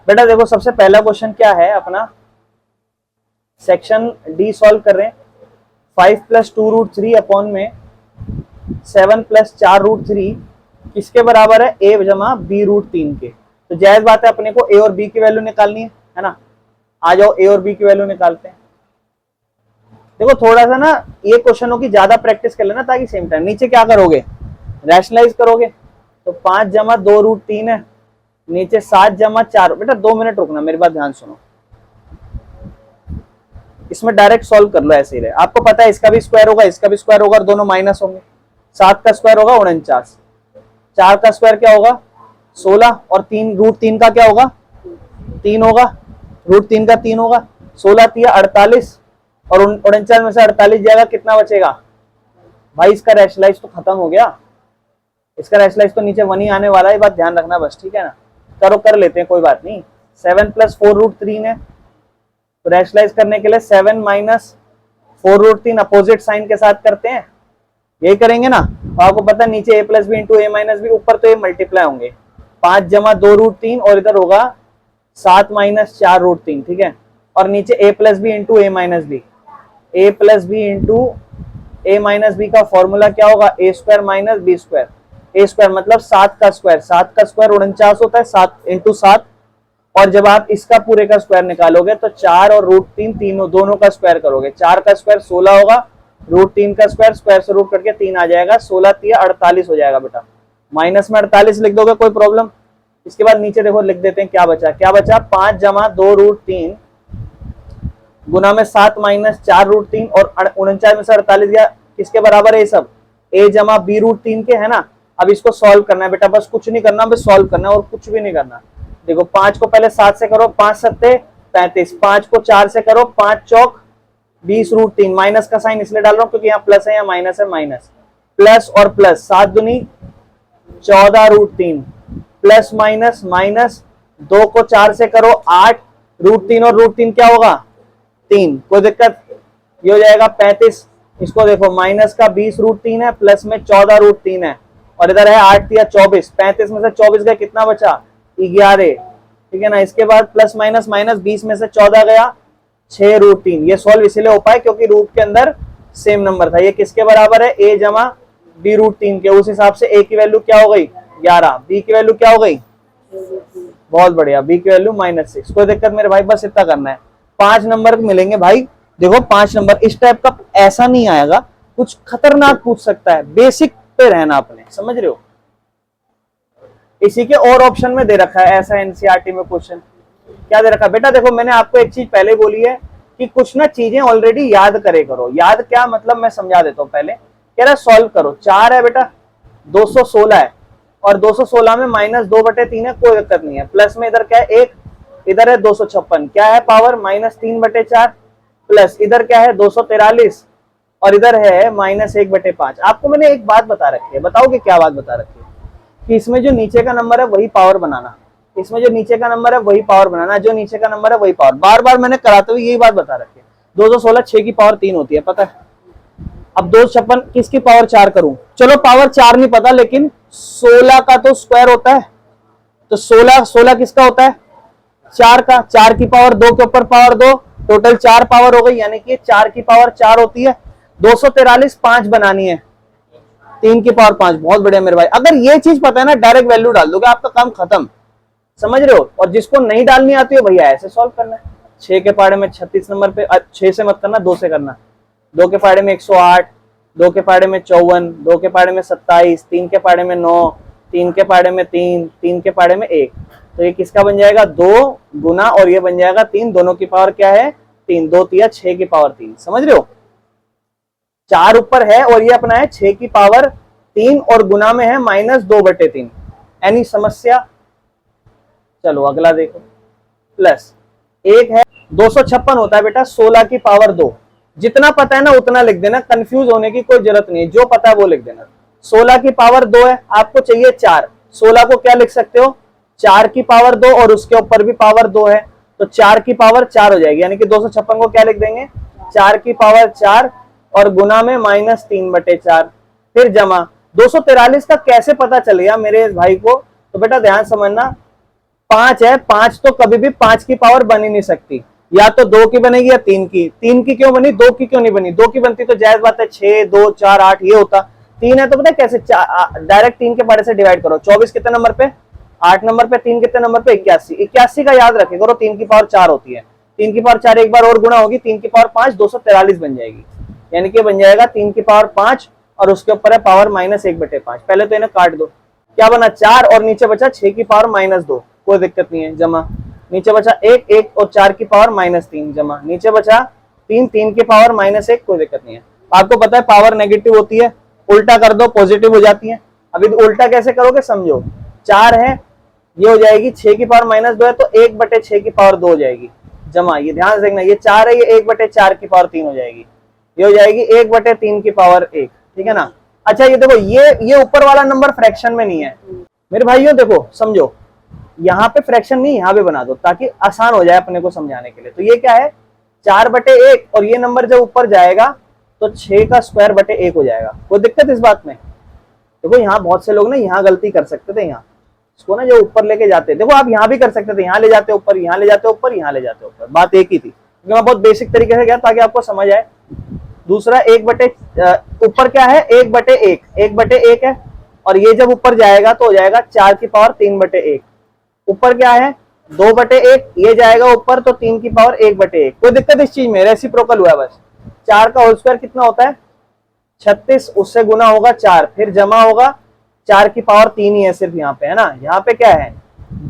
बेटा देखो सबसे पहला क्वेश्चन क्या है अपना, सेक्शन डी सॉल्व कर रहे हैं। 5 + 2√3 अपॉन में 7 + 4√3 किसके बराबर है, a जमा b√3 के। तो जायज बात है अपने को a और b की वैल्यू निकालनी है ना। आ जाओ a और b की वैल्यू निकालते हैं। देखो थोड़ा सा ना ये क्वेश्चनों की ज्यादा प्रैक्टिस कर लेना, ताकि सेम टाइम नीचे क्या करोगे, रैशनलाइज करोगे। तो 5 जमा 2√3 है, नीचे 7 जमा 4। बेटा 2 मिनट रुकना, मेरी बात ध्यान सुनो। इसमें डायरेक्ट सॉल्व कर लो, ऐसे ही रहे। आपको पता है इसका भी स्क्वायर होगा, इसका भी स्क्वायर होगा और दोनों माइनस होंगे। 7 का स्क्वायर होगा 49, 4 का स्क्वायर क्या होगा 16, और 3√3 का क्या होगा 3 होगा, √3 का 3 होगा। 16 तिया 48 और 49 में से 48 जाएगा, कितना बचेगा भाई। इसका रैशनलाइज तो खत्म हो गया, इसका रैशनलाइज तो नीचे 1 ही आने वाला है, बात ध्यान रखना बस, ठीक है ना। करो, कर लेते हैं, कोई बात नहीं। 7 + 4√3 है, तो रैशनलाइज करने के लिए 7 - 4√3 अपोजिट साइन के साथ करते हैं, यही करेंगे ना। तो आपको पता है नीचे a + b × a - b, ऊपर तो ये मल्टीप्लाई होंगे। 5 जमा 2√3 और इधर होगा 7 - 4√3, ठीक है। और नीचे a + b × a - b, a + b × a - b का फॉर्मूला क्या होगा, a² - b²। a² मतलब 7 का स्क्वायर, 7 का स्क्वायर 49 होता है, 7 × 7। और जब आप इसका पूरे का स्क्वायर निकालोगे तो 4 और √3 तीनों दोनों का स्क्वायर करोगे। 4 का स्क्वायर 16 होगा, √3 का स्क्वायर, स्क्वायर से रूट करके 3 आ जाएगा, 16 तिया 48 हो जाएगा बेटा। माइनस में 48 लिख दोगे, कोई प्रॉब्लम। इसके बाद नीचे देखो लिख देते हैं क्या बचा, क्या बचा 5 जमा 2√3 गुना में 7 - 4√3 और 49 में से 48 गया, किसके बराबर है ये सब, a जमा b√3 के, है ना। अब इसको सॉल्व करना है बेटा, बस कुछ नहीं करना, बस सॉल्व करना है और कुछ भी नहीं करना। देखो 5 को पहले 7 से करो, 5 × 7 = 35, 5 को 4 से करो, 5 चौक 20√3। माइनस का साइन इसलिए डाल रहा हूं क्योंकि यहाँ प्लस है, यहाँ माइनस है, माइनस प्लस और प्लस, 7 दूनी 14√3, प्लस माइनस माइनस, 2 को 4 से करो 8, √3 और √3 क्या होगा 3, कोई दिक्कत, ये हो जाएगा 35। इसको देखो माइनस का 20√3 है, प्लस में 14√3 है, और इधर है 8 या 24, 35 में से 24 गया, कितना बचा 11, ठीक है ना। इसके बाद प्लस माइनस माइनस, 20 में से 14 गया 6√3। ये सॉल्व इसीलिए हो पाए क्योंकि रूट के अंदर सेम नंबर था। ये किसके बराबर है, a जमा b√3 के। उस हिसाब से a की वैल्यू क्या हो गई 11, b की वैल्यू क्या हो गई, बहुत बढ़िया, b की वैल्यू -6। कोई दिक्कत मेरे भाई, बस इतना करना है। 5 नंबर मिलेंगे भाई, देखो 5 नंबर इस टाइप का ऐसा नहीं आएगा, कुछ खतरनाक पूछ सकता है, बेसिक पे रहना अपने, समझ रहे हो। इसी के और ऑप्शन में दे रखा है ऐसा एनसीईआरटी में क्वेश्चन, क्या दे रखा है बेटा। देखो मैंने आपको एक चीज पहले बोली है कि कुछ ना चीजें ऑलरेडी याद करे करो। याद क्या मतलब, मैं समझा देता हूं पहले। कह रहा सॉल्व करो, 4 है बेटा, 216 है, और 216 में -2/3 है, कोई दिक्कत नहीं है। प्लस में इधर क्या है 1, इधर है 256, क्या है पावर -3/4, प्लस इधर क्या है 243 और इधर है -1/5। आपको मैंने एक बात बता रखी है, बताओगे क्या बात बता रखी है, कि इसमें जो नीचे का नंबर है वही पावर बनाना, इसमें जो नीचे का नंबर है वही पावर बनाना, जो नीचे का नंबर है वही पावर। बार बार मैंने कराते हुए यही बात बता रखी है। 216 6 की पावर 3 होती है, पता है। अब 256 किसकी पावर 4 करूं, चलो पावर 4 नहीं पता, लेकिन 16 का तो स्क्वायर होता है, तो 16 किसका होता है 4 का, 4 की पावर 2 के ऊपर पावर 2, टोटल 4 पावर हो गई, यानी कि 4 की पावर 4 होती है। 243 5 बनानी है, 3 की पावर 5, बहुत बढ़िया मेरे भाई। अगर ये चीज पता है ना, डायरेक्ट वैल्यू डाल दोगे, आपका काम खत्म, समझ रहे हो। और जिसको नहीं डालनी आती है भैया ऐसे सॉल्व करना है। 6 के पाड़े में 36 नंबर पे, 6 से मत करना, 2 से करना। 2 के पाड़े में 108, 2 के पाड़े में 54, 2 के पाड़े में 27, 3 के पाड़े में 9, 3 के पाड़े में 3, 3 के पाड़े में 1। तो ये किसका बन जाएगा 2 गुना, और ये बन जाएगा 3, दोनों की पावर क्या है 3, 2 तिया 6 की पावर 3, समझ रहे हो। 4 ऊपर है और ये अपना है 6 की पावर 3 और गुना में है -2/3। एनी समस्या, चलो अगला देखो। प्लस एक है 256 होता है बेटा 16 की पावर 2। जितना पता है ना उतना लिख देना, कंफ्यूज होने की कोई जरूरत नहीं है, जो पता है वो लिख देना। 16 की पावर 2 है, आपको चाहिए 4, 16 को क्या लिख सकते हो 4 की पावर 2 और उसके ऊपर भी पावर 2 है, तो 4 की पावर 4 हो जाएगी, यानी कि 256 को क्या लिख देंगे 4 की पावर 4 और गुना में -3/4, फिर जमा 243 का कैसे पता चल गया मेरे भाई को, तो बेटा ध्यान समझना, 5 है, 5 तो कभी भी 5 की पावर बन ही नहीं सकती, या तो 2 की बनेगी या 3 की। 3 की क्यों बनी, 2 की क्यों नहीं बनी? 2 की बनती तो जायज बात है 6 2 4 8 ये होता। 3 है तो पता है कैसे, डायरेक्ट 3 के पारे से डिवाइड करो। 24 कितने नंबर पे, 8 नंबर पे। 3 कितने नंबर पे, 81। 81 का याद रखे करो, 3 की पावर 4 होती है। 3 की पावर 4 एक बार और गुणा होगी, 3 की पावर 5 243 बन जाएगी। यानी कि बन जाएगा 3 की पावर 5 और उसके ऊपर है पावर -1/5। पहले तो इन्हें काट दो, क्या बना 4 और नीचे बचा 6 की पावर -2, कोई दिक्कत नहीं है, जमा। नीचे बचा 1 1 और 4 की पावर -3 जमा। नीचे बचा 3 3 की पावर -1, कोई दिक्कत नहीं है। आपको पता है पावर नेगेटिव होती है, उल्टा कर दो पॉजिटिव हो जाती है। अभी उल्टा कैसे करोगे समझो, 4 है ये हो जाएगी 6 की पावर -2 है तो 1/6 की पावर 2 हो जाएगी जमा। ये ध्यान से देखना, ये 4 है, ये 1/4 की पावर 3 हो जाएगी, ये हो जाएगी 1/3 की पावर 1, ठीक है ना। अच्छा ये देखो, ये ऊपर वाला नंबर फ्रैक्शन में नहीं है मेरे भाइयों, देखो समझो, यहाँ पे फ्रैक्शन नहीं यहाँ पे बना दो ताकि आसान हो जाए अपने को समझाने के लिए। तो ये क्या है 4/1 और ये नंबर जब ऊपर जाएगा तो 6 का स्क्वायर बटे 1 हो जाएगा। कोई दिक्कत इस बात में? देखो यहाँ बहुत से लोग ना यहाँ गलती कर सकते थे, यहाँ इसको ना जो ऊपर लेके जाते, देखो आप यहाँ भी कर सकते थे, यहाँ ले जाते ऊपर, यहाँ ले जाते ऊपर, यहाँ ले जाते ऊपर, बात एक ही थी। क्योंकि मैं बहुत बेसिक तरीके से गया ताकि आपको समझ आए। दूसरा ऊपर क्या है 1/1, 1/1 है और ये जब ऊपर जाएगा तो हो जाएगा 4 की पावर 3/1। ऊपर क्या है 2/1, ये जाएगा ऊपर तो 3 की पावर 1/1। कोई दिक्कत इस चीज में, रेसिप्रोकल हुआ है बस। 4 का होल स्क्वायर कितना होता है 36, उससे गुना होगा 4, फिर जमा होगा 4 की पावर 3 ही है सिर्फ यहाँ पे, है ना। यहाँ पे क्या है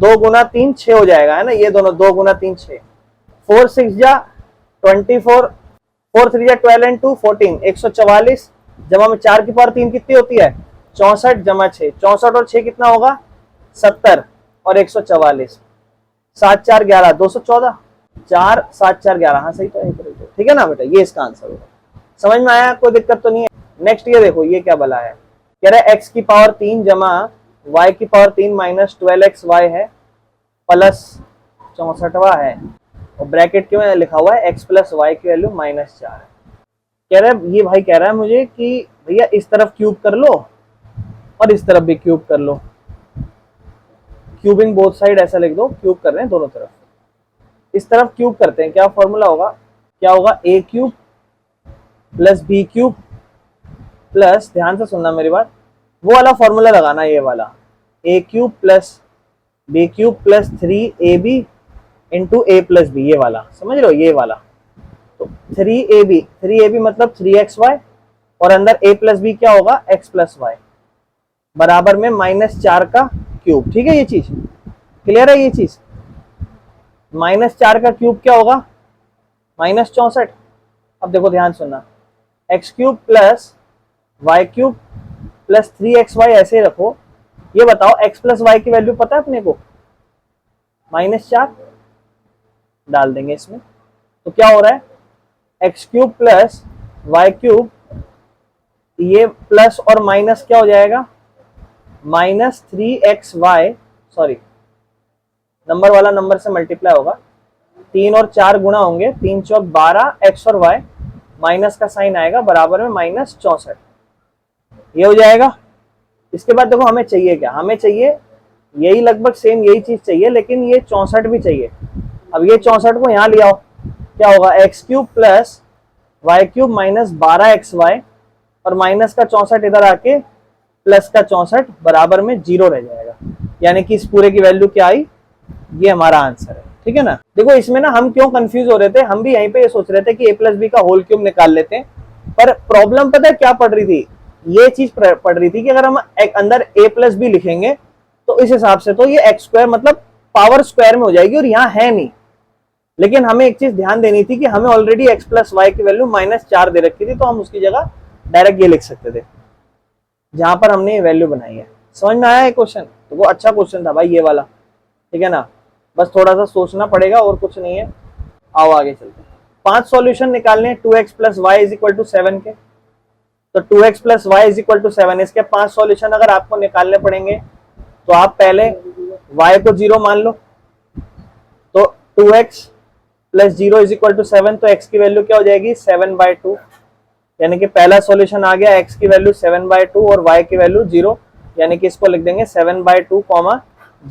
2 गुना 3 6 हो जाएगा, है ना, ये दोनों 2 गुना 3 6। 4 6 जा 24, 4 3 जा 12 एंड 2 14, 144 जमा में 4 की पावर 3 कितनी होती है 64 जमा 6, 64 और 6 कितना होगा 70 और 144, 7 4 11 214, 4 7 4 11, हाँ सही तो है, ठीक है ना बेटा, ये इसका आंसर होगा। समझ में आया, कोई दिक्कत तो नहीं है। नेक्स्ट ये देखो, ये क्या बला है, कह रहा है x की पावर 3 जमा y की पावर 3 माइनस 12xy है प्लस 64वां है, और ब्रैकेट क्यों लिखा हुआ है x प्लस वाई की वैल्यू -4 है। कह रहा है ये भाई कह रहा है मुझे कि भैया इस तरफ क्यूब कर लो और इस तरफ भी क्यूब कर लो, क्यूबिंग बोथ साइड ऐसा लिख दो, क्यूब कर रहे हैं दोनों तरफ। इस तरफ क्यूब करते हैं, क्या फॉर्मूला होगा, क्या होगा a cube plus B cube plus, ध्यान से सुनना मेरी बात, वो वाला फॉर्मूला लगाना, ये वाला a cube plus B cube plus 3ab into a plus B, ये वाला समझ रहे हो, ये वाला। तो 3ab मतलब 3xy और अंदर a प्लस बी क्या होगा x प्लस वाई बराबर में -4 का क्यूब, ठीक है। ये चीज क्लियर है, ये चीज -4 का क्यूब क्या होगा -64। अब देखो ध्यान सुनना, x cube plus Y cube plus 3xy ऐसे रखो। ये बताओ x प्लस वाई की वैल्यू पता है अपने को, -4 डाल देंगे इसमें, तो क्या हो रहा है x cube plus Y cube, ये प्लस और माइनस क्या हो जाएगा -3xy, सॉरी नंबर वाला नंबर से मल्टीप्लाई होगा, 3 और 4 गुणा होंगे, 3 चौक 12, x और y माइनस का साइन आएगा बराबर में -64, ये हो जाएगा। इसके बाद देखो हमें चाहिए क्या, हमें चाहिए यही लगभग सेम यही चीज चाहिए, लेकिन ये 64 भी चाहिए। अब ये 64 को यहाँ ले आओ, क्या होगा x cube plus Y cube minus 12xy और माइनस का 64 इधर आके प्लस का 64 बराबर में 0 रह जाएगा। यानी कि इस पूरे की वैल्यू क्या आई, ये हमारा आंसर है, ठीक है ना। देखो इसमें ना हम क्यों कंफ्यूज हो रहे थे, हम भी यहीं पे ये सोच रहे थे कि a प्लस बी का होल क्यूब निकाल लेते हैं, पर प्रॉब्लम पता है क्या पड़ रही थी, ये चीज पड़ रही थी कि अगर हम एक अंदर a प्लस बी लिखेंगे तो इस हिसाब से तो ये एक्स स्क्वायर मतलब पावर स्क्वायर में हो जाएगी, और यहाँ है नहीं। लेकिन हमें एक चीज ध्यान देनी थी कि हमें ऑलरेडी x प्लस वाई की वैल्यू -4 दे रखी थी, तो हम उसकी जगह डायरेक्ट ये लिख सकते थे जहां पर हमने ये वैल्यू बनाई है। समझ में आया ये क्वेश्चन, तो वो अच्छा क्वेश्चन था भाई ये वाला, ठीक है ना। बस थोड़ा सा सोचना पड़ेगा और कुछ नहीं है। आओ आगे चलते हैं। 5 सॉल्यूशन निकालने 2x plus Y is equal to 7 के, तो 2x plus Y is equal to 7, इसके 5 सॉल्यूशन अगर आपको निकालने पड़ेंगे तो आप पहले y को 0 मान लो, तो 2x plus 0 is equal to 7, तो x की वैल्यू क्या हो जाएगी 7/2, यानी कि पहला सॉल्यूशन आ गया, x की वैल्यू 7/2 और y की वैल्यू 0, यानी कि इसको लिख देंगे 7/2,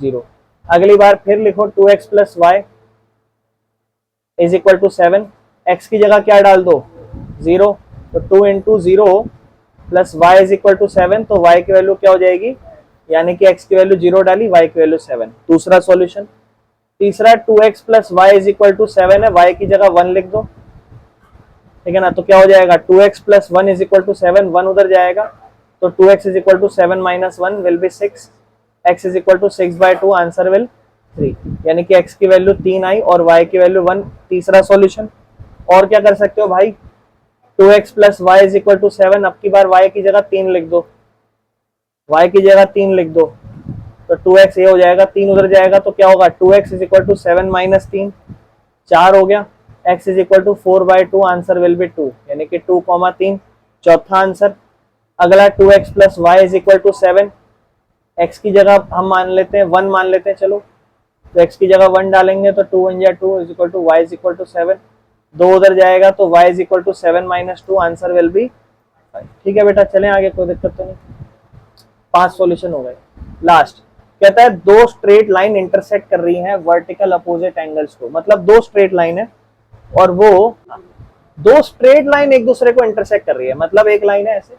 0। अगली बार फिर लिखो 2x plus Y is equal to 7। x की जगह क्या डाल दो 0, तो 2 इंटू 0 plus Y is equal to 7, तो y की वैल्यू क्या हो जाएगी, यानी कि x की वैल्यू 0 डाली, y की वैल्यू 7। दूसरा सॉल्यूशन। तीसरा 2x plus Y is equal to 7 है, y की जगह 1 लिख दो, ठीक है ना। तो क्या हो जाएगा 2x plus 1 is equal to 7, 1 उधर जाएगा, तो 2x is equal to 7 minus 1 will be 6, x is equal to 6/2, answer will 3, यानी कि x की वैल्यू 3 आई और y की वैल्यू 1। तीसरा सॉल्यूशन। और क्या कर सकते हो भाई, 2x plus Y is equal to 7, अब की बार y की जगह 3 लिख दो, y की जगह 3 लिख दो, तो 2x ये हो जाएगा, 3 उधर जाएगा, तो क्या होगा 2x is equal to 7 minus 3, 4 हो गया, x is equal to 4/2, answer will be 2, यानी कि 2,3 चौथा आंसर। अगला 2x plus Y is equal to 7, x की जगह हम मान लेते हैं 1 मान लेते हैं, चलो तो x की जगह 1 डालेंगे, तो 2 1 2 is equal to Y is equal to 7, 2 उधर जाएगा, तो y is equal to 7 minus 2, answer will be 5। ठीक है बेटा, चलें आगे, कोई दिक्कत तो नहीं। 5 सॉल्यूशन हो गए। लास्ट कहता है दो स्ट्रेट लाइन इंटरसेक्ट कर रही हैं वर्टिकल अपोजिट एंगल्स को, मतलब दो स्ट्रेट लाइन है और वो दो स्ट्रेट लाइन एक दूसरे को इंटरसेक्ट कर रही है, मतलब एक लाइन है ऐसे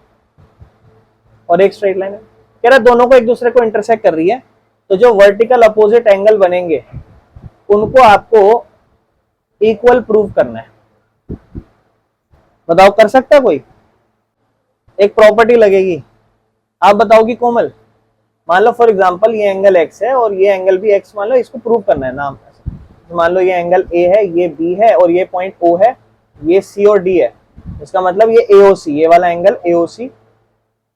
और एक स्ट्रेट लाइन है, कह रहा है दोनों को एक दूसरे को इंटरसेक्ट कर रही है, तो जो वर्टिकल अपोजिट एंगल बनेंगे उनको आपको इक्वल प्रूव करना है। बताओ कर सकता है कोई? एक प्रॉपर्टी लगेगी, आप बताओगी कोमल। मान लो फॉर एग्जांपल ये एंगल x है और ये एंगल भी x मान लो, इसको प्रूव करना है नाम। मान लो ये एंगल A है, ये B है और ये पॉइंट O है, ये C और D है, इसका मतलब ये AOC, ये वाला एंगल AOC,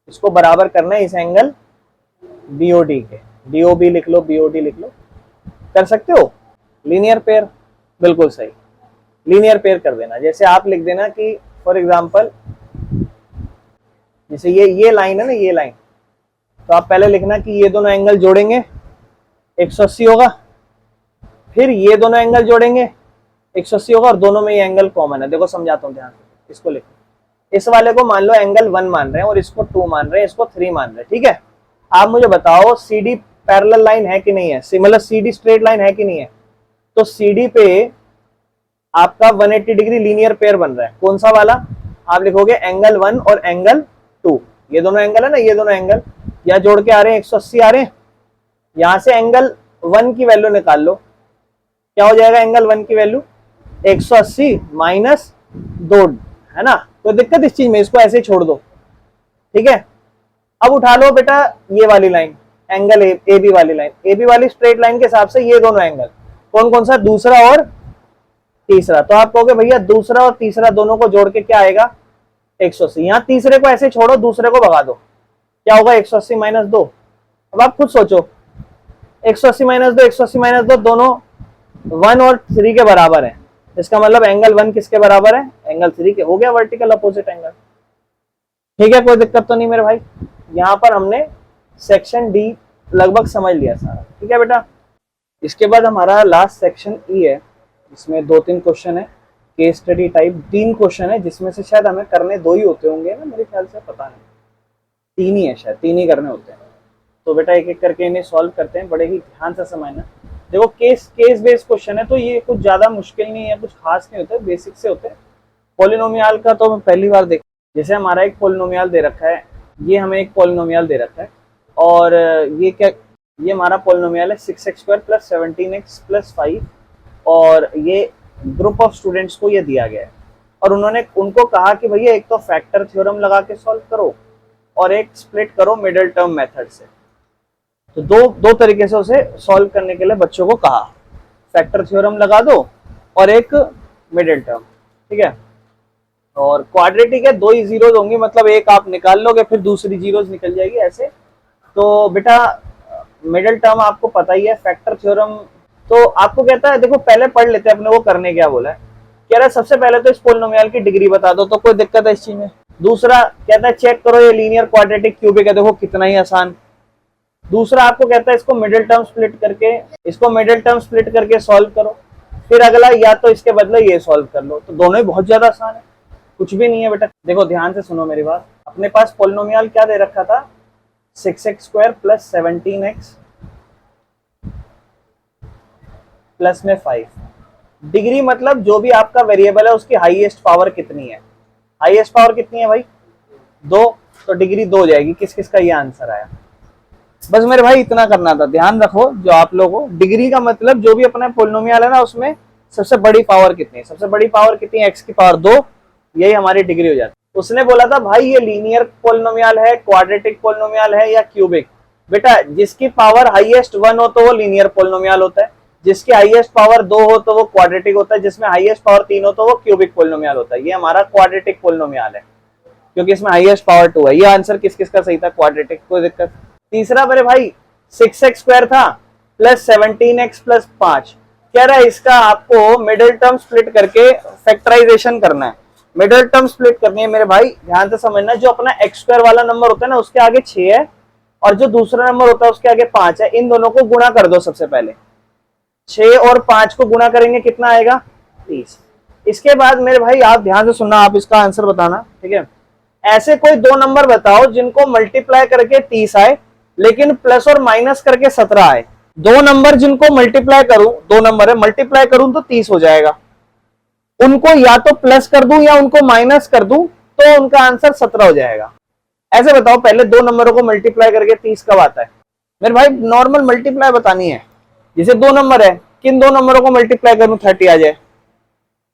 इसको बराबर करना है इस एंगल BOD के। DOB लिख लो, BOD लिख लो, कर सकते हो। लीनियर पेयर, बिल्कुल सही, लीनियर पेयर कर देना। जैसे आप लिख देना कि फॉर एग्जांपल जैसे ये लाइन है ना, ये लाइन, तो आप पहले लिखना कि ये दोनों एंगल जोड़ेंगे 180 होगा, फिर ये दोनों एंगल जोड़ेंगे 180 होगा और दोनों में ये एंगल कॉमन है। देखो समझाता हूँ ध्यान से, इसको लिखो। इस वाले को मान लो एंगल 1 मान रहे हैं और इसको 2 मान रहे हैं, इसको 3 मान रहे हैं, ठीक है। आप मुझे बताओ CD पैरेलल लाइन है कि नहीं है, मतलब CD स्ट्रेट लाइन है कि नहीं है। तो CD पे आपका 180 डिग्री लीनियर पेयर बन रहा है, कौन सा वाला, आप लिखोगे एंगल 1 और एंगल 2, ये दोनों एंगल है ना, ये दोनों एंगल या जोड़ के आ रहे हैं 180 आ रहे हैं। यहां से एंगल 1 की वैल्यू निकाल लो, क्या हो जाएगा एंगल 1 की वैल्यू 180 माइनस 2, है ना। कोई दिक्कत इस चीज में, इसको ऐसे ही छोड़ दो, ठीक है। अब उठा लो बेटा ये वाली लाइन, एंगल ए बी वाली लाइन, ए बी वाली स्ट्रेट लाइन के हिसाब से ये दोनों एंगल कौन कौन सा, दूसरा और तीसरा। तो आप कहोगे भैया दूसरा और तीसरा दोनों को जोड़ के क्या आएगा 180, यहां तीसरे को ऐसे छोड़ो, दूसरे को भगा दो, क्या होगा 180 माइनस 2। अब आप खुद सोचो 180 माइनस 2, 180 माइनस 2 दोनों 1 और 3 के बराबर है, इसका मतलब एंगल 1 किसके बराबर है, एंगल 3 के। हो गया वर्टिकल अपोजिट एंगल, ठीक है, कोई दिक्कत तो नहीं मेरे भाई। यहां पर हमने सेक्शन डी लगभग समझ लिया सारा, ठीक है बेटा। इसके बाद हमारा लास्ट सेक्शन ई है, इसमें 2-3 क्वेश्चन है, केस स्टडी टाइप 3 क्वेश्चन है, जिसमें से शायद हमें करने 2 ही होते होंगे ना, मेरे ख्याल से, पता नहीं 3 ही है शायद, 3 ही करने होते हैं। तो बेटा एक एक करके इन्हें सॉल्व करते हैं, बड़े ही ध्यान से समझना। देखो केस बेस्ड क्वेश्चन है, तो ये कुछ ज्यादा मुश्किल नहीं है, कुछ खास नहीं होता, बेसिक से होते हैं। पॉलिनोमियल का तो मैं पहली बार देख, जैसे हमारा एक पॉलिनोमियल दे रखा है, ये हमें एक पॉलिनोमियल दे रखा है और ये क्या, ये हमारा पॉलिनोमियल है 6x² प्लस 17x प्लस 5 और ये ग्रुप ऑफ स्टूडेंट्स को ये दिया गया है और उन्होंने उनको कहा कि भैया एक तो फैक्टर थ्योरम लगा के सॉल्व करो और एक स्प्लिट करो मिडिल टर्म मेथड से। तो दो तरीके से उसे सॉल्व करने के लिए बच्चों को कहा, फैक्टर थ्योरम लगा दो और एक मिडिल टर्म, ठीक है। और क्वाड्रेटिक है, 2 ही जीरोज होंगी, मतलब एक आप निकाल लोगे फिर दूसरी जीरोज निकल जाएगी ऐसे। तो बेटा मिडिल टर्म आपको पता ही है, फैक्टर थ्योरम तो आपको कहता है, देखो पहले पढ़ लेते हैं अपने वो करने क्या बोला है। कह रहा है सबसे पहले तो इस पोलिनोमियल की डिग्री बता दो, तो कोई दिक्कत है इस चीज में। दूसरा कहता है चेक करो ये लीनियर क्वाड्रेटिक क्यूबिक है, देखो कितना ही आसान। दूसरा आपको कहता है इसको मिडिल टर्म स्प्लिट करके सॉल्व करो। फिर अगला या तो इसके बदले ये सॉल्व कर लो, तो दोनों ही बहुत ज्यादा आसान है, कुछ भी नहीं है बेटा। देखो ध्यान से सुनो मेरी बात, अपने पास पोलिनोमियल क्या दे रखा था 6x² प्लस 17x प्लस में 5। डिग्री मतलब जो भी आपका वेरिएबल है उसकी हाईएस्ट पावर कितनी है। हाईएस्ट पावर कितनी है भाई? 2, तो डिग्री 2 हो जाएगी। किस किस का ये आंसर आया? बस मेरे भाई इतना करना था। ध्यान रखो जो आप लोगों, डिग्री का मतलब जो भी अपना पोलिनोमियल है ना उसमें सबसे बड़ी पावर कितनी है। सबसे बड़ी पावर कितनी है? x की पावर 2, यही हमारी डिग्री हो जाती है। उसने बोला था भाई ये लीनियर पोलिनोमियल है, क्वाड्रेटिक पोलिनोमियल है या क्यूबिक। बेटा जिसकी पावर हाईएस्ट 1 हो तो वो लीनियर पोलिनोमियल होता है, जिसकी हाईएस्ट पावर 2 हो तो वो क्वाड्रेटिक होता है, जिसमें हाईएस्ट पावर 3 हो तो वो क्यूबिक पोलिनोमियल होता है। ये हमारा क्वाड्रेटिक पोलिनोमियल है क्योंकि इसमें हाईएस्ट पावर 2 है। ये आंसर किस किस का सही था? क्वाड्रेटिक, कोई दिक्कत। तीसरा मेरे भाई 6x स्क्वायर था प्लस 17x प्लस 5। कह रहा है इसका आपको मिडिल टर्म स्प्लिट करके फैक्टराइजेशन करना है। मिडिल टर्म स्प्लिट करनी है मेरे भाई, ध्यान से समझना। जो अपना x स्क्वायर वाला नंबर होता है ना उसके आगे 6 है और जो दूसरा नंबर होता है उसके आगे 5 है। इन दोनों को गुणा कर दो। सबसे पहले 6 और 5 को गुणा करेंगे, कितना आएगा? 30। इसके बाद मेरे भाई आप ध्यान से सुनना, आप इसका आंसर बताना, ठीक है। ऐसे कोई दो नंबर बताओ जिनको मल्टीप्लाई करके 30 आए लेकिन प्लस और माइनस करके 17 आए। दो नंबर जिनको मल्टीप्लाई करूं, दो नंबर है, मल्टीप्लाई करूं तो 30 हो जाएगा। उनको या तो प्लस कर दूं या उनको माइनस कर दूं तो उनका आंसर 17 हो जाएगा। ऐसे बताओ पहले दो नंबरों को मल्टीप्लाई करके 30 कब आता है? मेरे भाई नॉर्मल मल्टीप्लाई बतानी है। जैसे दो नंबर है, किन दो नंबरों को मल्टीप्लाई करूं 30 आ जाए?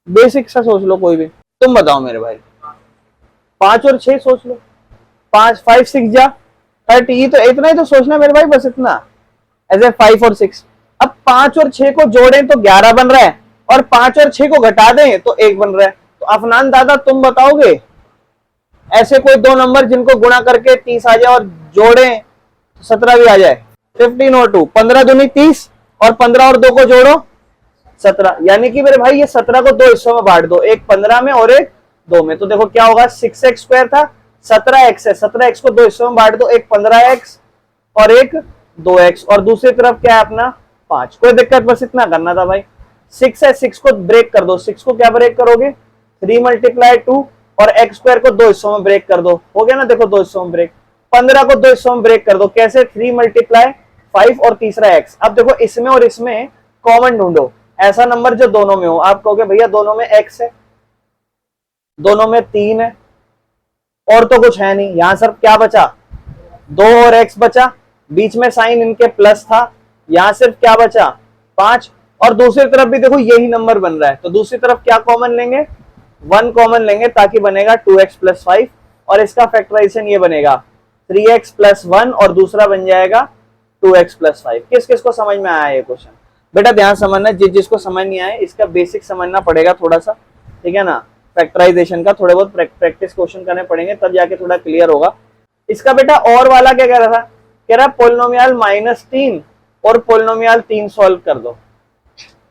बेसिक सा सोच लो कोई भी, तुम बताओ मेरे भाई। 5 और 6 सोच लो। 5 5 6 जा 30, तो इतना ही तो सोचना मेरे भाई, बस इतना। ऐसे 5 और 6। अब 5 और 6 को जोड़ें तो 11 बन रहा है और 5 और 6 को घटा दें तो 1 बन रहा है। तो अफनान दादा तुम बताओगे ऐसे कोई दो नंबर जिनको गुणा करके 30 आ जाए और जोड़ें तो 17 भी आ जाए? 15 और 2, 15 दूनी 30 और 15 और 2 को जोड़ो 17। यानी कि मेरे भाई ये 17 को दो हिस्सों में बांट दो, एक 15 में और एक 2 में। तो देखो क्या होगा, 6x स्क्वायर था, 17x है। 17x को दो हिस्सों में बांट दो, एक 15x और एक 2x, और दूसरी तरफ क्या है अपना 5। कोई दिक्कत, बस इतना करना था भाई। 6 है, 6 को ब्रेक कर दो। 6 को क्या ब्रेक करोगे? 3 मल्टीप्लाई 2 और x स्क्वायर को दो हिस्सों में ब्रेक कर दो। हो गया ना, देखो दो हिस्सों में ब्रेक। 15 को दो हिस्सों में ब्रेक कर दो। कैसे? 3 मल्टीप्लाई 5 और तीसरा x। अब देखो इसमें और इसमें कॉमन ढूंढो, ऐसा नंबर जो दोनों में हो। आप कहोगे भैया दोनों में x है, दोनों में 3 है और तो कुछ है नहीं। यहां सिर्फ क्या बचा? 2 और x बचा, बीच में साइन इनके प्लस था। यहां सिर्फ क्या बचा? 5। और दूसरी तरफ भी देखो यही नंबर बन रहा है, तो दूसरी तरफ क्या कॉमन लेंगे? 1 कॉमन लेंगे ताकि बनेगा 2x प्लस 5 और इसका फैक्टराइजेशन ये बनेगा 3x प्लस 1 और दूसरा बन जाएगा 2x प्लस 5। किस किस को समझ में आया ये क्वेश्चन? बेटा ध्यान समझना, जिसको समझ नहीं आए इसका बेसिक समझना पड़ेगा थोड़ा सा, ठीक है ना। फैक्टराइजेशन का थोड़े बहुत प्रैक्टिस क्वेश्चन करने पड़ेंगे तब जाके थोड़ा क्लियर होगा। इसका बेटा और वाला क्या कह रहा था? कह रहा पोलिनोमियल -3 और पोलिनोमियल 3 सॉल्व कर दो।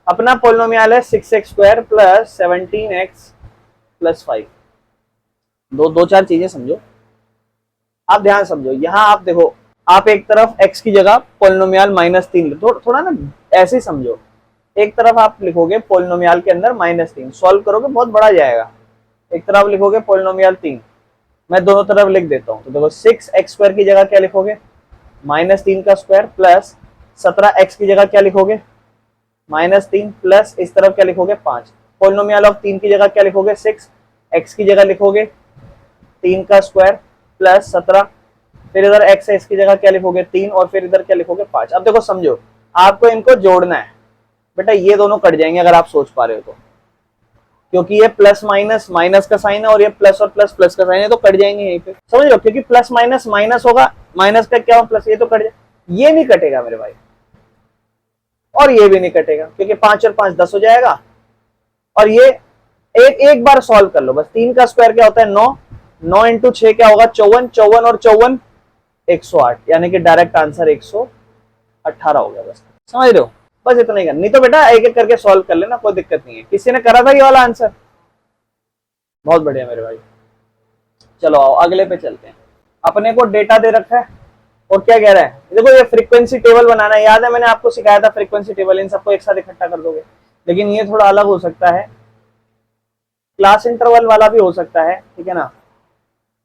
अपना पोलिनोमियल है 6x square plus 17x plus 5। दो चार चीजें समझो, आप ध्यान समझो। यहां आप देखो, आप एक तरफ x की जगह पोलिनोमियल -3, थोड़ा ना ऐसे ही समझो। एक तरफ आप लिखोगे पोलिनोमियल के अंदर -3, सॉल्व करोगे बहुत बड़ा जाएगा। एक तरफ लिखोगे पोलिनोमियल 3, मैं दोनों तरफ लिख देता हूं। तो देखो 6x स्क्वायर की जगह क्या लिखोगे? -3 का स्क्वायर प्लस 17x की जगह क्या लिखोगे? -3 प्लस इस तरफ क्या लिखोगे? 5। पोलिनोमियल ऑफ 3 की जगह क्या लिखोगे? 6। x की जगह लिखोगे 3 का स्क्वायर प्लस 17, फिर इधर x है इसकी जगह क्या लिखोगे? 3 और फिर इधर क्या लिखोगे? 5। अब देखो समझो, आपको इनको जोड़ना है। बेटा ये दोनों कट जाएंगे अगर आप सोच पा रहे हो तो, क्योंकि ये प्लस माइनस माइनस का साइन है और ये प्लस और प्लस प्लस का साइन है, तो कट जाएंगे यहीं पे। समझ लो, क्योंकि प्लस माइनस माइनस होगा, माइनस का क्या हो प्लस, ये तो कट जाए। ये नहीं कटेगा मेरे भाई, और ये भी नहीं कटेगा क्योंकि 5 और 5 10 हो जाएगा। और ये एक बार सॉल्व कर लो बस। 3 का स्क्वायर क्या होता है? 9। 9 इंटू 6 क्या होगा? 54। 54 और 54 108, यानी कि डायरेक्ट आंसर 118 हो गया। बस समझ रहे हो, बस इतना ही करना। नहीं तो बेटा एक एक करके सॉल्व कर लेना, कोई दिक्कत नहीं है। किसी ने करा था ये वाला आंसर? बहुत बढ़िया मेरे भाई। चलो आओ अगले पे चलते हैं। अपने को डेटा दे रखा है और क्या कह रहा है? देखो ये फ्रीक्वेंसी टेबल बनाना है। याद है मैंने आपको सिखाया था फ्रीक्वेंसी टेबल, इन सबको एक साथ इकट्ठा कर दोगे। लेकिन ये थोड़ा अलग हो सकता है, क्लास इंटरवल वाला भी हो सकता है, ठीक है ना।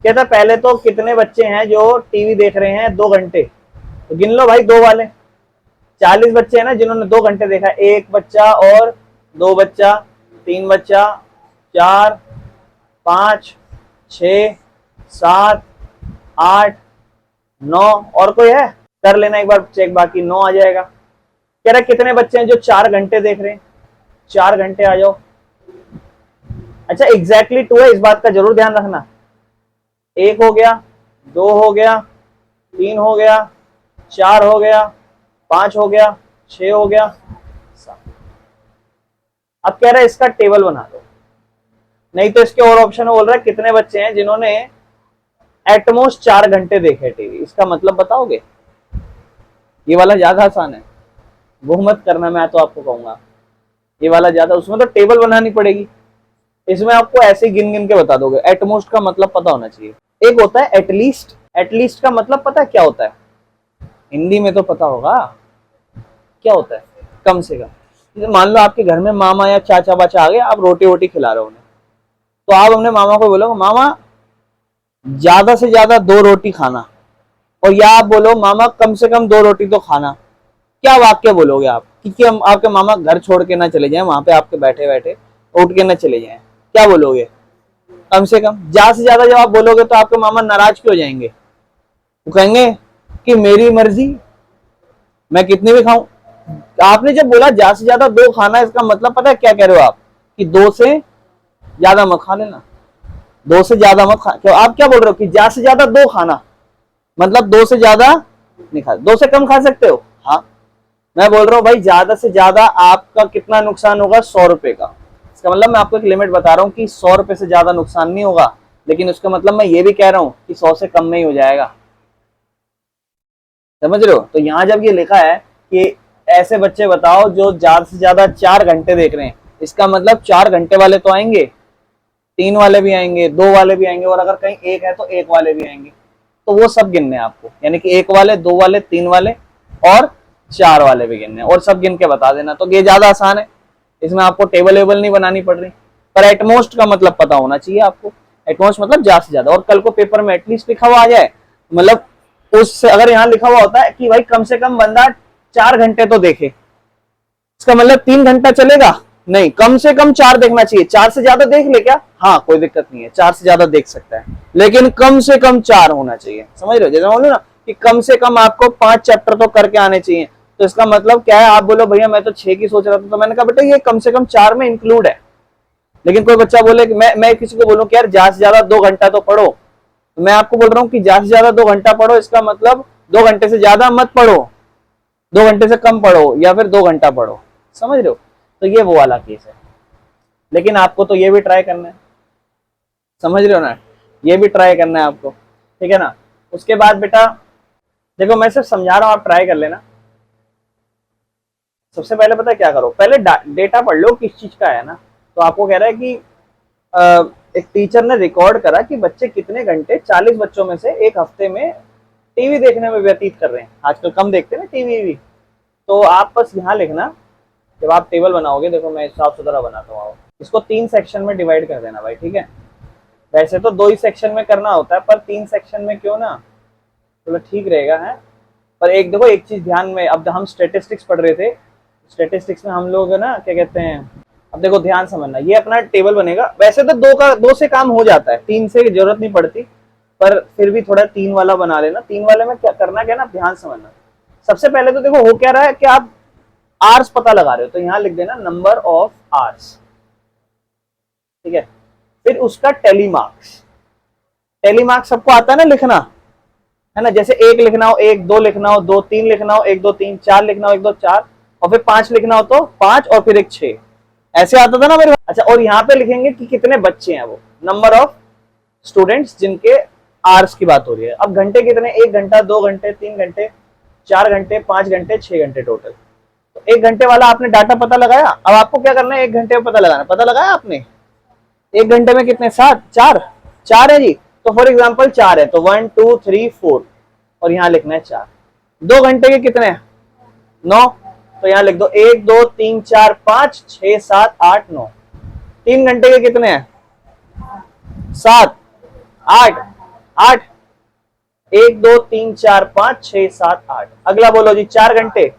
कहता पहले तो कितने बच्चे हैं जो टीवी देख रहे हैं 2 घंटे, तो गिन लो भाई 2 वाले। 40 बच्चे हैं ना जिन्होंने 2 घंटे देखा, एक बच्चा और 2 बच्चा, 3 बच्चा, 4, 5, 6, 7, 8, 9, और कोई है? कर लेना एक बार चेक, बाकी 9 आ जाएगा। कह रहा कितने बच्चे हैं जो 4 घंटे देख रहे हैं? 4 घंटे आ जाओ। अच्छा एग्जैक्टली 2 है, इस बात का जरूर ध्यान रखना। 1 हो गया, 2 हो गया, 3 हो गया, 4 हो गया, 5 हो गया, 6 हो गया, 7। अब कह रहा है इसका टेबल बना दो, नहीं तो इसके और ऑप्शन बोल रहा है कितने बच्चे हैं जिन्होंने एटमोस्ट 4 घंटे देखे टीवी। इसका मतलब बताओगे? ये वाला ज्यादा आसान है, वो मत करना, मैं तो आपको कहूंगा ये वाला ज्यादा, उसमें तो टेबल बनानी पड़ेगी। इसमें आपको ऐसे ही गिन गिन के बता दोगे। एटमोस्ट का मतलब पता होना चाहिए। एक होता है एटलीस्ट, एटलीस्ट का मतलब पता है क्या होता है? हिंदी में तो पता होगा क्या होता है, कम से कम। मान लो आपके घर में मामा या चाचा बाचा आ गए, आप रोटी वोटी खिला रहे हो उन्हें, तो आप अपने मामा को बोलोगे मामा ज्यादा से ज्यादा 2 रोटी खाना, और या आप बोलो मामा कम से कम 2 रोटी तो खाना। क्या वाक्य बोलोगे आप? क्योंकि हम आपके मामा घर छोड़ के ना चले जाएं, वहां पे आपके बैठे बैठे उठ के ना चले जाएं, क्या बोलोगे? कम से कम। ज्यादा से ज्यादा जब आप बोलोगे तो आपके मामा नाराज क्यों हो जाएंगे? वो कहेंगे कि मेरी मर्जी, मैं कितनी भी खाऊं। आपने जब बोला ज्यादा से ज्यादा 2 खाना, इसका मतलब पता है क्या कह रहे हो आप? कि 2 से ज्यादा मत खा लेना, 2 से ज्यादा मत खा। तो आप क्या बोल रहे हो कि ज्यादा से ज्यादा 2 खाना, मतलब 2 से ज्यादा नहीं खा, 2 से कम खा सकते हो। हाँ, मैं बोल रहा हूँ भाई ज्यादा से ज्यादा आपका कितना नुकसान होगा? 100 रुपए का। इसका मतलब मैं आपको एक लिमिट बता रहा हूँ कि 100 रुपए से ज्यादा नुकसान नहीं होगा, लेकिन उसका मतलब मैं ये भी कह रहा हूँ कि 100 से कम में ही हो जाएगा। समझ रहे हो? तो यहाँ जब ये लिखा है कि ऐसे बच्चे बताओ जो ज्यादा से ज्यादा 4 घंटे देख रहे हैं, इसका मतलब 4 घंटे वाले तो आएंगे, 3 वाले भी आएंगे, 2 वाले भी आएंगे, और अगर कहीं 1 है तो 1 वाले भी आएंगे। तो वो सब गिनने हैं आपको, यानी कि 1 वाले, 2 वाले, 3 वाले और 4 वाले भी गिनने हैं, और सब गिन के बता देना। तो ये ज्यादा आसान है, इसमें आपको टेबल वेबल नहीं बनानी पड़ रही। पर एटमोस्ट का मतलब पता होना चाहिए आपको। एटमोस्ट मतलब ज्यादा से ज्यादा, और कल को पेपर में एटलीस्ट लिखा हुआ आ जाए, मतलब उससे अगर यहाँ लिखा हुआ होता है कि भाई कम से कम बंदा 4 घंटे तो देखे, इसका मतलब 3 घंटा चलेगा नहीं, कम से कम 4 देखना चाहिए। 4 से ज्यादा देख ले क्या? हाँ कोई दिक्कत नहीं है, 4 से ज्यादा देख सकता है, लेकिन कम से कम 4 होना चाहिए। समझ रहे हो? जैसे बोलो ना कि कम से कम आपको 5 चैप्टर तो करके आने चाहिए, तो इसका मतलब क्या है? आप बोलो भैया मैं तो 6 की सोच रहा था, तो मैंने कहा बेटा ये कम से कम 4 में इंक्लूड है। लेकिन कोई बच्चा बोले कि मैं किसी को बोलूं कि यार ज्यादा से ज्यादा 2 घंटा तो पढ़ो, तो मैं आपको बोल रहा हूँ कि ज्यादा से ज्यादा 2 घंटा पढ़ो, इसका मतलब 2 घंटे से ज्यादा मत पढ़ो, 2 घंटे से कम पढ़ो, या फिर 2 घंटा पढ़ो। समझ रहे हो? तो ये वो वाला केस है, लेकिन आपको तो ये भी ट्राई करना है। समझ रहे हो ना? ये भी ट्राई करना है आपको, ठीक है ना? उसके बाद बेटा देखो मैं सिर्फ समझा रहा हूं, आप ट्राई कर लेना। सबसे पहले पता है क्या करो, पहले डेटा पढ़ लो किस चीज का है ना। तो आपको कह रहा है कि एक टीचर ने रिकॉर्ड करा कि बच्चे कितने घंटे 40 बच्चों में से एक हफ्ते में टीवी देखने में व्यतीत कर रहे हैं। आजकल कम देखते हैं ना टीवी भी। तो आप बस यहाँ लिखना, जब आप टेबल बनाओगे, देखो मैं साफ सुथरा बनाता हूँ, इसको 3 सेक्शन में डिवाइड कर देना भाई, ठीक है? वैसे तो 2 ही सेक्शन में करना होता है, पर 3 सेक्शन में क्यों ना, चलो ठीक रहेगा है। पर एक देखो एक चीज ध्यान में, अब हम स्टेटिस्टिक्स पढ़ रहे थे, स्टेटिस्टिक्स में हम लोग ना क्या कहते हैं, अब देखो ध्यान समझना, ये अपना टेबल बनेगा। वैसे तो 2 से काम हो जाता है, 3 से जरूरत नहीं पड़ती, पर फिर भी थोड़ा 3 वाला बना लेना। 3 वाले में क्या करना, क्या ना, ध्यान समझना। सबसे पहले तो देखो हो क्या रहा है कि आप आर्स पता लगा रहे हो, तो यहां लिख देना नंबर ऑफ आर्स, ठीक है? फिर उसका टेलीमार्क्स, टेलीमार्क्स सबको आता है ना लिखना, है ना? जैसे 1 लिखना हो 1, 2 लिखना हो 2, 3 लिखना हो 1, 2, 3, 4 लिखना हो 1, 2, 4, और फिर 5 लिखना हो तो 5, और फिर एक 6, ऐसे आता था ना मेरे। अच्छा, और यहाँ पे लिखेंगे कि कितने बच्चे हैं, वो नंबर ऑफ स्टूडेंट्स जिनके आवर्स की बात हो रही है। अब घंटे कितने, 1 घंटा, 2 घंटे, 3 घंटे, 4 घंटे, 5 घंटे, 6 घंटे टोटल। तो 1 घंटे वाला आपने डाटा पता लगाया। अब आपको क्या करना है, 1 घंटे में पता लगाना, पता लगाया आपने? 1 घंटे में कितने, 7, 4 है जी। तो फॉर एग्जाम्पल 4 है, तो 1, 2, 3, 4, और यहाँ लिखना है 4। 2 घंटे के कितने, 9, तो यहाँ लिख दो 1, 2, 3, 4, 5, 6, 7, 8, 9। 3 घंटे के कितने हैं, 7, 8, 8, 1, 2, 3, 4, 5, 6, 7, 8। अगला बोलो जी 4 घंटे,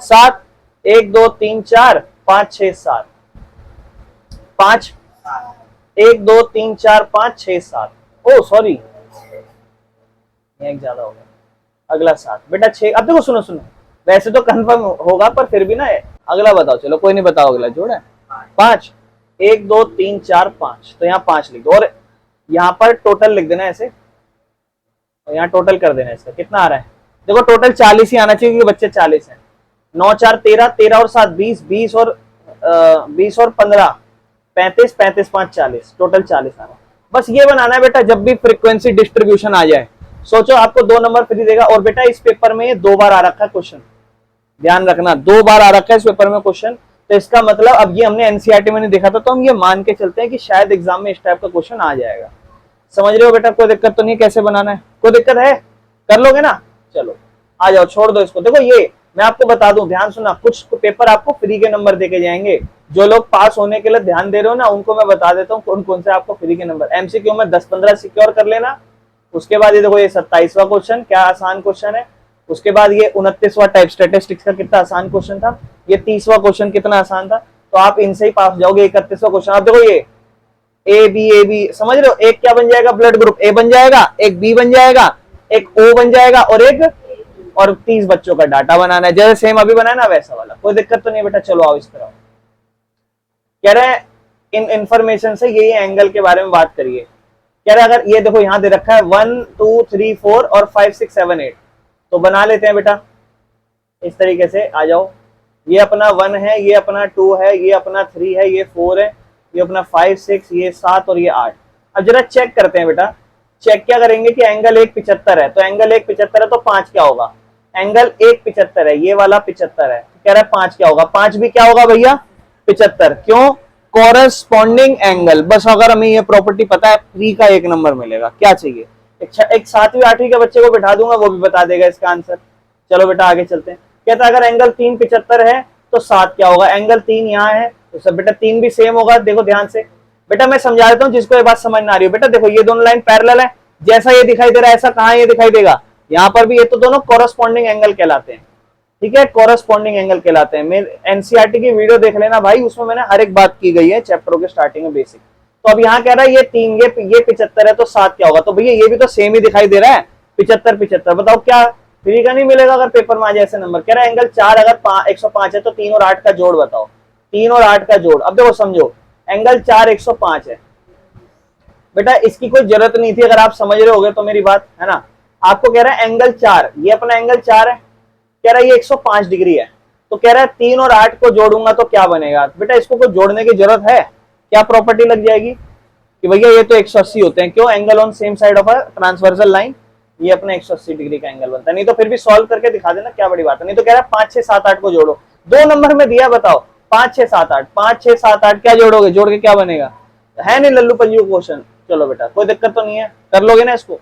7, 1 2 3 4 5 6 7, 5, 1 2 3 4 5 6 7, ओ सॉरी एक ज्यादा हो गया, अगला 7 बेटा 6। अब देखो सुनो सुनो, वैसे तो कंफर्म होगा पर फिर भी ना अगला बताओ, चलो कोई नहीं बताओ, अगला जोड़ा 5, 1 2 3 4 5, तो यहाँ 5 लिख दो और यहाँ पर टोटल लिख देना ऐसे, और यहाँ टोटल कर देना इसका कितना आ रहा है। देखो टोटल 40 ही आना चाहिए क्योंकि बच्चे 40 हैं। 9 4 13, 13 और 7 20, 20 और 20 और 15 35, 35 5 40, टोटल 40 आना। बस ये बनाना है बेटा, जब भी फ्रीक्वेंसी डिस्ट्रीब्यूशन आ जाए सोचो आपको 2 नंबर फ्री देगा। और बेटा इस पेपर में ये 2 बार आ रखा है क्वेश्चन, ध्यान रखना 2 बार आ रखा है इस पेपर में क्वेश्चन। तो इसका मतलब अब ये हमने एनसीईआरटी में नहीं देखा था, तो हम ये मान के चलते हैं कि शायद एग्जाम में इस टाइप का क्वेश्चन आ जाएगा। समझ रहे हो बेटा, कोई दिक्कत तो नहीं, कैसे बनाना है, कोई दिक्कत है, कर लोगे ना। चलो आ जाओ, छोड़ दो इसको। देखो ये मैं आपको बता दूं, ध्यान सुना, कुछ पेपर आपको फ्री के नंबर देके जाएंगे। जो लोग पास होने के लिए ध्यान दे रहे हो ना, उनको मैं बता देता हूँ कौन कौन से आपको फ्री के नंबर। एमसीक्यू में 10-15 सिक्योर कर लेना। उसके बाद ये देखो ये 27वां क्वेश्चन, क्या आसान क्वेश्चन है। उसके बाद ये 29वां टाइप स्टैटिस्टिक्स का कितना आसान क्वेश्चन था। ये 30वां क्वेश्चन कितना आसान था। तो आप इनसे ही पास जाओगे। 31वां क्वेश्चन आप देखो, ये ए बी समझ रहे हो, एक क्या बन जाएगा, ब्लड ग्रुप ए बन जाएगा, एक बी बन जाएगा, एक ओ बन जाएगा और 30 बच्चों का डाटा बनाना है, जैसे सेम अभी बनाया ना वैसा वाला। कोई दिक्कत तो नहीं बेटा, चलो आओ इस तरह। कह रहे हैं इन इंफॉर्मेशन से ये एंगल के बारे में बात करिए। कह रहे हैं अगर ये देखो यहां दे रखा है 1 2 3 4 और 5 6 7 8, तो बना लेते हैं बेटा इस तरीके से। आ जाओ, ये अपना 1 है, ये अपना 2 है, ये अपना 3 है, ये 4 है, ये अपना 5 6, ये 7 और ये 8। अब जरा चेक करते हैं बेटा, चेक क्या करेंगे कि एंगल 1 75 है, तो एंगल 1 75 है तो 5 क्या होगा। एंगल 1 75 है, ये वाला 75 है, कह रहा है 5 क्या होगा। 5 भी क्या होगा भैया 75, क्यों, कॉरेस्पॉन्डिंग एंगल। बस अगर हमें ये प्रॉपर्टी पता है, फ्री का 1 नंबर मिलेगा। क्या चाहिए, एक 7वीं 8वीं के बच्चे को बिठा दूंगा, वो भी बता देगा इसका आंसर। चलो बेटा आगे चलते हैं। कहता है अगर एंगल 3 75 है तो 7 क्या होगा। एंगल 3 यहाँ है तो सब बेटा 3 भी सेम होगा। देखो ध्यान से बेटा, मैं समझा देता हूँ जिसको ये बात समझ ना आ रही हो। बेटा देखो ये दोनों लाइन पैरेलल है, जैसा ये दिखाई दे रहा है ऐसा कहाँ ये दिखाई देगा, यहाँ पर भी। ये तो दोनों कॉरेस्पॉन्डिंग एंगल कहलाते हैं, ठीक है, कॉरेस्पॉन्डिंग एंगल कहलाते हैं। मेरे एनसीईआरटी की वीडियो देख लेना भाई, उसमें मैंने हर एक बात की गई है चैप्टरों के स्टार्टिंग में बेसिक। तो अब यहाँ कह रहा है ये 3 ये 75 है तो 7 क्या होगा। तो भैया ये भी तो सेम ही दिखाई दे रहा है, 75 75। बताओ क्या फ्री का नहीं मिलेगा अगर पेपर में आ जाए ऐसे नंबर। कह रहा है एंगल 4 अगर 105 है तो 3 और 8 का जोड़ बताओ। 3 और 8 का जोड़। अब देखो समझो, एंगल 4 105 है बेटा, इसकी कोई जरूरत नहीं थी अगर आप समझ रहे होगे तो मेरी बात, है ना। आपको कह रहा है एंगल 4, ये अपना एंगल 4 है, कह रहा है ये 105 डिग्री है, तो कह रहा है 3 और 8 को जोड़ूंगा तो क्या बनेगा। बेटा इसको कोई जोड़ने की जरूरत है क्या, प्रॉपर्टी लग जाएगी कि भैया ये तो 180 होते हैं, क्यों, angle on same side of a transversal line, ये अपना 180 डिग्री का एंगल बनता है। नहीं तो फिर भी सॉल्व करके दिखा देना, क्या बड़ी बात है। नहीं तो कह रहा है 5 6 7 8 को जोड़ो, 2 नंबर में दिया, बताओ 5 6 7 8, 5 6 7 8 क्या जोड़ोगे, जोड़ के क्या बनेगा, है नहीं लल्लू पंजू क्वेश्चन। चलो बेटा कोई दिक्कत तो नहीं है, कर लोगे ना इसको।